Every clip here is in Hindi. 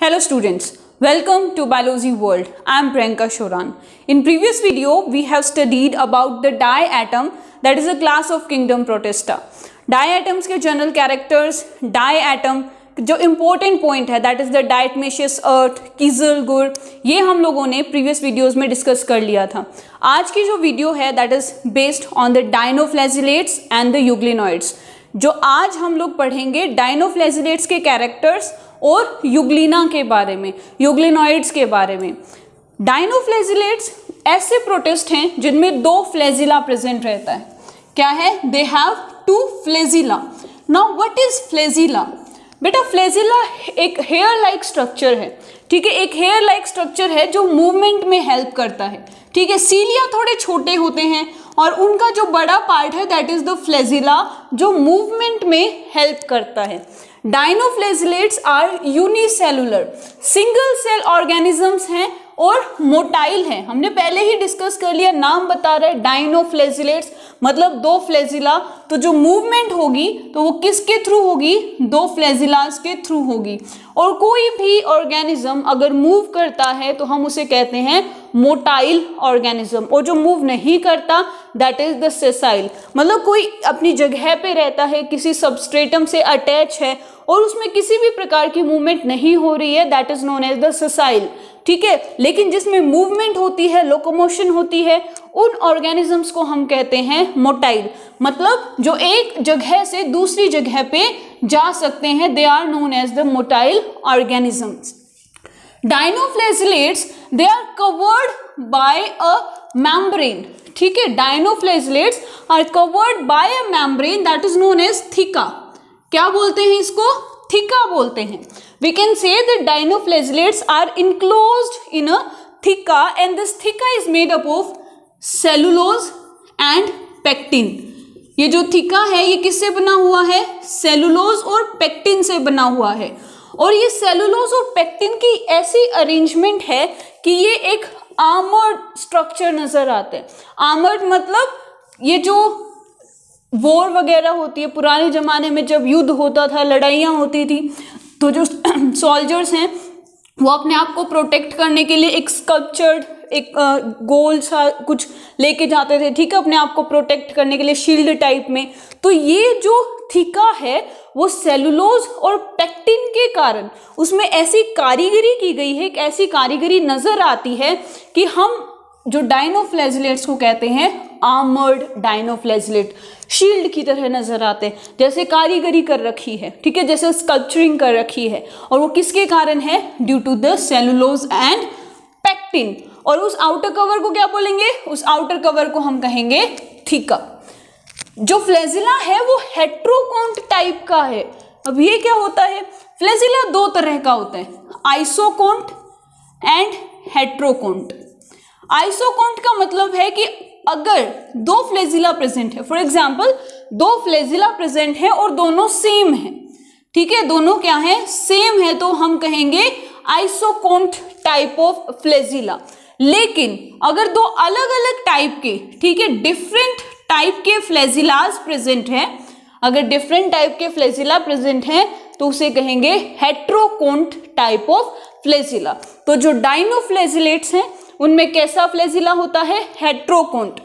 Hello students, welcome to Biology World. I am Priyanka Shoran. In previous video, we have studied about the diatom, that is a class of kingdom Protista. Diatoms के general characters, diatom जो important point है that is the diatomaceous earth, कीजल गुड़, ये हम लोगों ने previous videos में discuss कर लिया था. आज की जो video है that is based on the dinoflagellates and the euglenoids. जो आज हम लोग पढ़ेंगे डाइनोफ्लैजिलेट्स के कैरेक्टर्स और यूग्लिना के बारे में, यूग्लिनॉइड्स के बारे में. डाइनोफ्लैजिलेट्स ऐसे प्रोटिस्ट हैं जिनमें दो फ्लैजिला प्रेजेंट रहता है. क्या है? They have two flagella. Now what is flagella? बेटा फ्लैजिला एक हेयर लाइक स्ट्रक्चर है. ठीक है, एक हेयर लाइक स्ट्रक्चर है जो मूवमेंट में हेल्प करता है. ठीक है, सीलिया थोड़े छोटे होते हैं और उनका जो बड़ा पार्ट है दैट इज द फ्लैजिला जो मूवमेंट में हेल्प करता है. Dinoflagellates are unicellular, single cell organisms हैं और मोटाइल हैं. हमने पहले ही डिस्कस कर लिया, नाम बता रहे डाइनोफ्लैजिलेट्स मतलब दो फ्लैजिला. तो जो मूवमेंट होगी तो वो किसके थ्रू होगी? दो फ्लैजिलास के थ्रू होगी. और कोई भी ऑर्गेनिज्म अगर मूव करता है तो हम उसे कहते हैं मोटाइल ऑर्गेनिज्म, और जो मूव नहीं करता दैट इज द सेसाइल. मतलब कोई अपनी जगह पे रहता है, किसी सबस्ट्रेटम से अटैच है और उसमें किसी भी प्रकार की मूवमेंट नहीं हो रही है, that is known as the sessile. ठीक है, लेकिन जिसमें मूवमेंट होती है, लोकोमोशन होती है, उन ऑर्गेनिजम्स को हम कहते हैं मोटाइल. मतलब जो एक जगह से दूसरी जगह पे जा सकते हैं, they are known as the motile organisms. Dinoflagellates they are covered by a membrane. ठीक है, dinoflagellates are covered by a membrane that is known as theca. क्या बोलते हैं इसको? थिका बोलते हैं. We can say that dinoflagellates are enclosed in a theca and this theca is made up of cellulose and pectin. ये जो थिका है ये किससे बना हुआ है? सेलुलोज और पेक्टिन से बना हुआ है. और ये सेलुलोज और पेक्टिन की ऐसी अरेंजमेंट है कि ये एक आर्मर्ड स्ट्रक्चर नजर आता है. आर्मर्ड मतलब ये जो वॉर वगैरह होती है, पुराने ज़माने में जब युद्ध होता था, लड़ाइयाँ होती थी, तो जो सोल्जर्स हैं वो अपने आप को प्रोटेक्ट करने के लिए एक स्कल्पचर्ड एक गोल सा कुछ लेके जाते थे. ठीक है, अपने आप को प्रोटेक्ट करने के लिए शील्ड टाइप में. तो ये जो थिका है वो सेलुलोज और पेक्टिन के कारण उसमें ऐसी कारीगरी की गई है, एक ऐसी कारीगरी नज़र आती है कि हम जो डाइनोफ्लैजिलेट्स को कहते हैं आर्मर्ड डाइनोफ्लैजिलेट, शील्ड की तरह नजर आते हैं, जैसे कारीगरी कर रखी है. ठीक है, जैसे स्कल्पचरिंग कर रखी है. और वो किसके कारण है? Due to the cellulose and pectin. और उस आउटर कवर को क्या बोलेंगे? उस आउटर कवर को हम कहेंगे थिका. जो फ्लैजिला है वो हेट्रोकोन्ट टाइप का है. अब ये क्या होता है? फ्लैजिला दो तरह का होता है, आइसोकोन्ट एंड हेट्रोकोन्ट. आइसोकोन्ट का मतलब है कि अगर दो फ्लैजिला प्रेजेंट है, फॉर एग्जाम्पल दो फ्लैजिला प्रेजेंट है और दोनों सेम है. ठीक है, दोनों क्या है? सेम है, तो हम कहेंगे आइसोकोन्ट टाइप ऑफ फ्लैजिला. लेकिन अगर दो अलग अलग टाइप के, ठीक है, डिफरेंट टाइप के फ्लैजिलास प्रेजेंट है, अगर डिफरेंट टाइप के फ्लैजिला प्रेजेंट है तो उसे कहेंगे हेट्रोकोन्ट टाइप ऑफ फ्लैजिला. तो जो डाइनोफ्लैजिलेट्स हैं उनमें कैसा फ्लैजिला होता है? हेट्रोकोन्ट.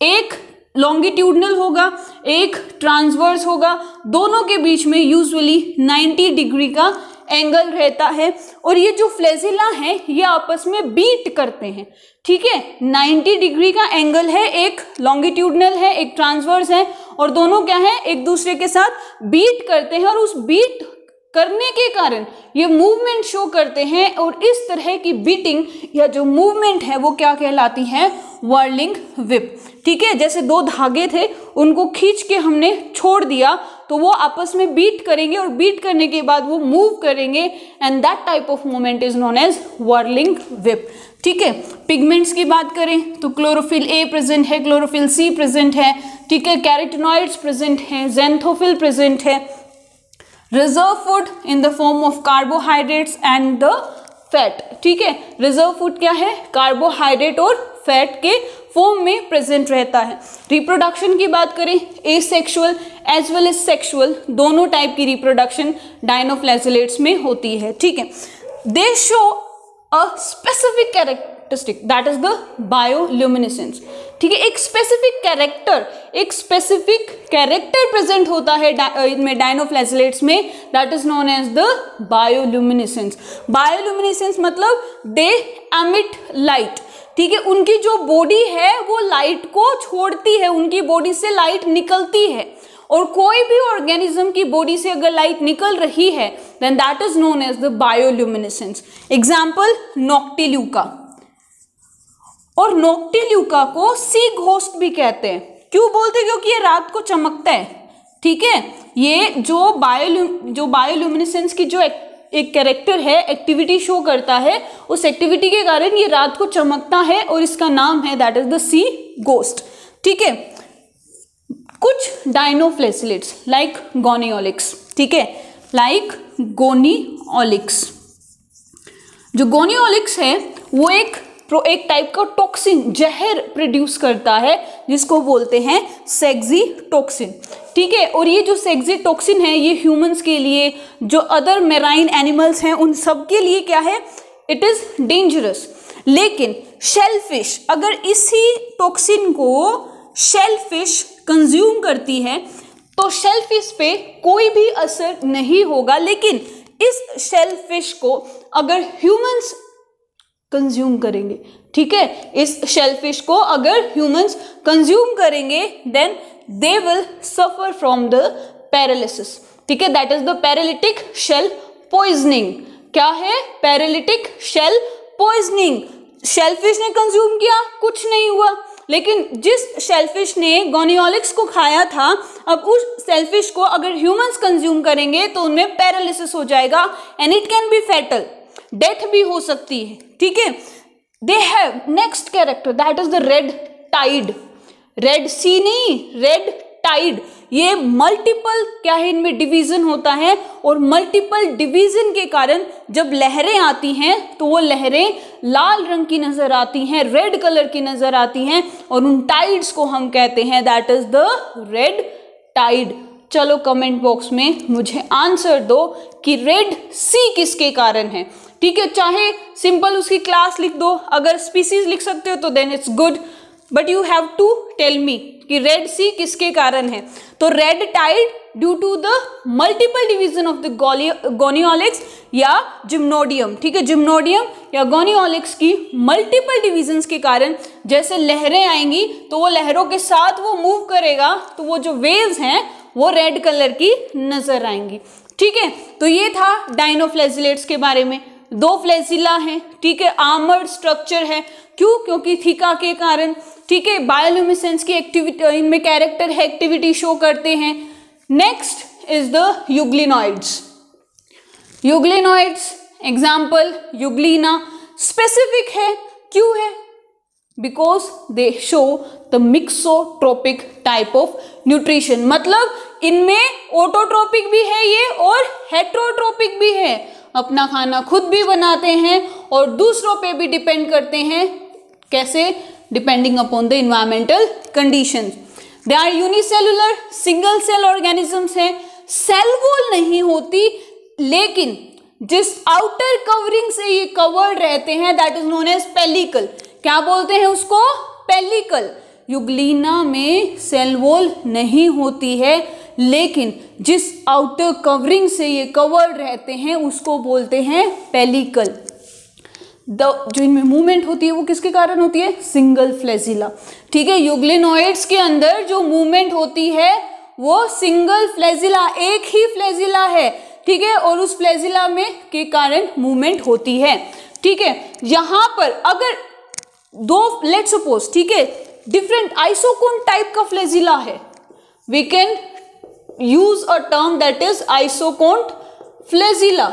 एक लॉन्गिट्यूडनल होगा, एक ट्रांसवर्स होगा, दोनों के बीच में यूजुअली 90 डिग्री का एंगल रहता है. और ये जो फ्लैजिला हैं ये आपस में बीट करते हैं. ठीक है, 90 डिग्री का एंगल है, एक लॉन्गिट्यूडनल है, एक ट्रांसवर्स है, और दोनों क्या है? एक दूसरे के साथ बीट करते हैं. और उस बीट करने के कारण ये मूवमेंट शो करते हैं. और इस तरह की बीटिंग या जो मूवमेंट है वो क्या कहलाती है? Whirling whip. ठीक है, जैसे दो धागे थे उनको खींच के हमने छोड़ दिया तो वो आपस में बीट करेंगे और बीट करने के बाद वो मूव करेंगे and that type of movement is known as whirling whip. ठीक है, पिगमेंट्स की बात करें तो क्लोरोफिल ए प्रेजेंट है, क्लोरोफिल सी प्रेजेंट है. ठीक है, कैरोटिनॉइड्स प्रेजेंट है, ज़ैंथोफिल प्रेजेंट है. Reserve food in the form of carbohydrates and the fat. ठीक है, रिजर्व फूड क्या है? कार्बोहाइड्रेट और फैट के फॉर्म में प्रेजेंट रहता है. रिप्रोडक्शन की बात करें, asexual as well as sexual दोनों टाइप की रिप्रोडक्शन डाइनोफ्लैजिलेट्स में होती है. ठीक है, they show a specific characteristic that is the bioluminescence. ठीक है, एक स्पेसिफिक कैरेक्टर प्रेजेंट होता है इनमें डायनोफ्लैजिलेट्स में, that is known as the bioluminescence. Bioluminescence मतलब दे एमिट लाइट। ठीक है, उनकी जो बॉडी है वो लाइट को छोड़ती है, उनकी बॉडी से लाइट निकलती है, और कोई भी ऑर्गेनिज्म की बॉडी से अगर लाइट निकल रही है then that is known as the bioluminescence. Example noctiluca, और नॉक्टिल्यूका को सी घोस्ट भी कहते हैं। क्यों बोलते हैं? क्योंकि ये रात को चमकता है। ठीक है, ये जो बायोल्यूमिनेसेंस की जो एक कैरेक्टर है, एक्टिविटी शो करता है, उस एक्टिविटी के कारण ये रात को चमकता है और इसका नाम है that is the sea ghost. ठीक है, कुछ डायनोफ्लैजिलेट्स लाइक गोनियोलिक्स, ठीक है, लाइक गोनियोलिक्स। जो गोनियोलिक्स है वो एक टाइप का टॉक्सिन, जहर प्रोड्यूस करता है जिसको बोलते हैं सेक्सीटोक्सिन। ठीक है, और ये जो सेक्सीटोक्सिन है ये ह्यूमंस के लिए, जो अदर मेराइन एनिमल्स हैं उन सब के लिए क्या है, इट इज डेंजरस। लेकिन शेलफिश, अगर इसी टॉक्सिन को शेलफिश कंज्यूम करती है तो शेलफिश पे कोई भी असर नहीं होगा। लेकिन इस शेलफिश को अगर ह्यूमंस कंज्यूम करेंगे, ठीक है, इस शेलफिश को अगर ह्यूमंस कंज्यूम करेंगे then they will suffer from the paralysis. ठीक है, that is the paralytic shell poisoning. क्या है? Paralytic shell poisoning. शेलफिश ने कंज्यूम किया, कुछ नहीं हुआ, लेकिन जिस शेलफिश ने गोनियोलिक्स को खाया था, अब उस शेलफिश को अगर ह्यूमंस कंज्यूम करेंगे तो उनमें पैरालिसिस हो जाएगा and it can be fatal, death भी हो सकती है। ठीक है, they have next character that is the red tide. Red sea नहीं, रेड टाइड। ये मल्टीपल क्या है, इनमें डिवीजन होता है, और मल्टीपल डिवीजन के कारण जब लहरें आती हैं तो वो लहरें लाल रंग की नजर आती हैं, रेड कलर की नजर आती हैं, और उन टाइड्स को हम कहते हैं that is the red tide. चलो कमेंट बॉक्स में मुझे आंसर दो कि रेड सी किसके कारण है। ठीक है, चाहे सिंपल उसकी क्लास लिख दो, अगर स्पीसीज लिख सकते हो तो then it's good, but you have to tell me कि रेड सी किसके कारण है। तो red tide due to the multiple division of the gonyaulax या जिम्नोडियम। ठीक है, जिम्नोडियम या गोनियोलिक्स की मल्टीपल डिवीजन्स के कारण जैसे लहरें आएंगी तो वो लहरों के साथ वो मूव करेगा, तो वो जो वेव्स हैं वो रेड कलर की नजर आएंगी। ठीक है, तो ये था डायनोफ्लैजिलेट्स के बारे में। दो फ्लैजिला हैं, ठीक है, आर्मर्ड स्ट्रक्चर है। क्यों? क्योंकि थीका के कारण। ठीक है, बायोल्यूमिनेसेंस की एक्टिविटी, इनमें कैरेक्टर है, एक्टिविटी शो करते हैं। Next is the euglenoids. Euglenoids example euglena, specific है। क्यों है? Because they show the mixotrophic type of nutrition. मतलब इनमें ऑटोट्रोपिक भी है ये और हेट्रोट्रोपिक भी है, अपना खाना खुद भी बनाते हैं और दूसरों पे भी डिपेंड करते हैं। कैसे? Depending upon the environmental conditions. They are unicellular, single cell organisms हैं, सेल वॉल नहीं होती, लेकिन जिस आउटर कवरिंग से ये कवर्ड रहते हैं that is known as pellicle. क्या बोलते हैं उसको? पेलिकल। यूग्लिना में सेल वॉल नहीं होती है, लेकिन जिस आउटर कवरिंग से ये कवर्ड रहते हैं उसको बोलते हैं पेलिकल। जो इनमें मूवमेंट होती है वो किसके कारण होती है? Single flagella. ठीक है, यूग्लिनॉइड्स के अंदर जो मूवमेंट होती है वो सिंगल फ्लैजिला, एक ही फ्लैजिला है। ठीक है, और उस फ्लैजिला में के कारण मूवमेंट होती है। ठीक है, यहां पर अगर दो, लेट सपोज, ठीक है, डिफरेंट आइसोकोन टाइप का फ्लैजिला है, we can use a term that is isokont flagella.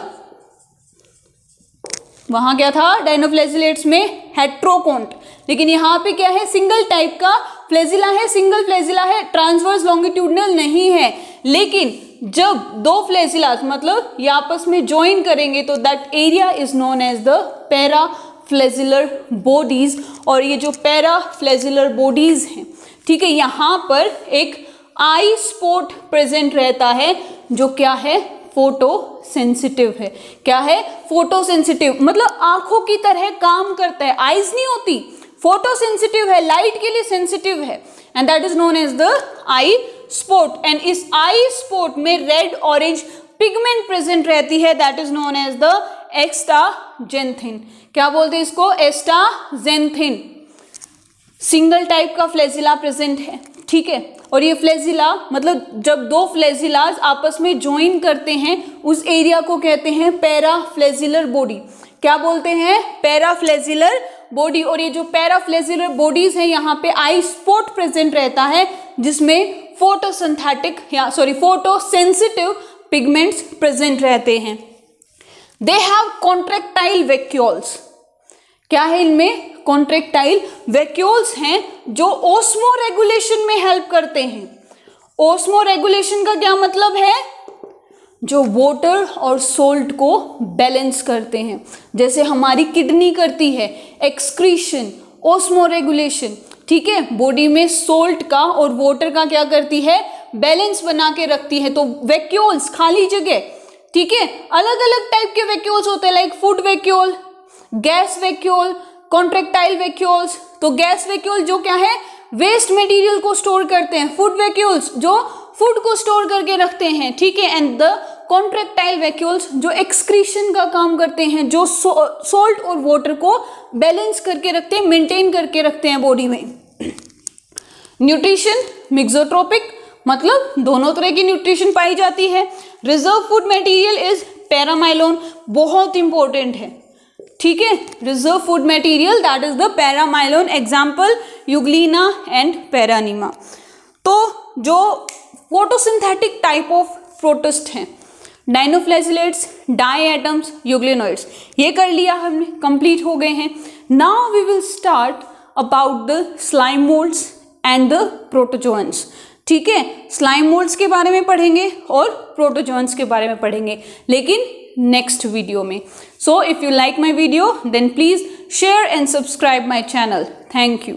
वहां क्या था डायनोफ्लैजिलेट्स में? हेट्रोकोन्ट। लेकिन यहाँ पे क्या है? सिंगल टाइप का फ्लैजिला है, सिंगल फ्लैजिला है, ट्रांसवर्स लॉन्गिट्यूडनल नहीं है। लेकिन जब दो फ्लैजिलास मतलब ये आपस में ज्वाइन करेंगे तो that area is known as the paraflagellar bodies. और ये जो पैराफ्लैजिलर बॉडीज हैं, ठीक है, यहाँ पर एक आई स्पॉट प्रेजेंट रहता है जो क्या है? फोटो सेंसिटिव है। क्या है? फोटो सेंसिटिव, मतलब आंखों की तरह काम करता है, आईज नहीं होती, फोटो सेंसिटिव है, लाइट के लिए सेंसिटिव है, and that is known as the eye spot. And इस आई स्पॉट में रेड ऑरेंज पिगमेंट प्रेजेंट रहती है, that is known as the astaxanthin. क्या बोलते हैं इसको? एस्टाजेंथिन। सिंगल टाइप का फ्लैजिला प्रेजेंट है, ठीक है। और ये फ्लैजिला मतलब जब दो फ्लैजिलाज आपस में ज्वाइन करते हैं उस एरिया को कहते हैं पैराफ्लैजिलर बॉडी। क्या बोलते हैं? पैराफ्लैजिलर बॉडी। और ये जो पैराफ्लैजिलर बॉडीज है यहाँ पे आई स्पॉट प्रेजेंट रहता है जिसमें फोटोसेंसिटिव पिगमेंट्स प्रेजेंट रहते हैं। They have contractile vacuoles. क्या है इनमें? कॉन्ट्रैक्टाइल वैक्यूल्स हैं जो ओस्मो रेगुलेशन में हेल्प करते हैं। ओस्मो रेगुलेशन का क्या मतलब है? जो वाटर और सोल्ट को बैलेंस करते हैं, जैसे हमारी किडनी करती है एक्सक्रीशन, ओस्मो रेगुलेशन, ठीक है। बॉडी में सोल्ट का और वाटर का क्या करती है? बैलेंस बना के रखती है। तो वैक्यूल्स, खाली जगह, ठीक है। अलग अलग टाइप के वैक्यूल्स होते हैं, like food vacuole, gas vacuole, contractile vacuoles. तो गैस वैक्यूल जो क्या है? वेस्ट मटेरियल को स्टोर करते हैं। फूड वैक्यूल्स जो फूड को स्टोर करके रखते हैं, ठीक है। एंड द कॉन्ट्रैक्टाइल वैक्यूल्स जो एक्सक्रीशन का काम करते हैं, जो सोल्ट और वाटर को बैलेंस करके रखते हैं, मेंटेन करके रखते हैं बॉडी में। न्यूट्रिशन, मिक्सोट्रोपिक, मतलब दोनों तरह की न्यूट्रिशन पाई जाती है। Reserve food material is paramylon, बहुत इंपॉर्टेंट है, ठीक है। Reserve food material that is the paramylon, example euglena and paranema. तो जो फोटोसिंथेटिक टाइप ऑफ प्रोटिस्ट हैं, डाइनोफ्लैजिलेट्स, डायएटम्स, यूग्लिनोइड्स, ये कर लिया हमने, कंप्लीट हो गए हैं। Now we will start about the slime moulds and the protozoans, ठीक है। स्लाइम मोल्ड्स के बारे में पढ़ेंगे और प्रोटोजोअन्स के बारे में पढ़ेंगे, लेकिन नेक्स्ट वीडियो में। So if you like my video then please share and subscribe my channel. Thank you.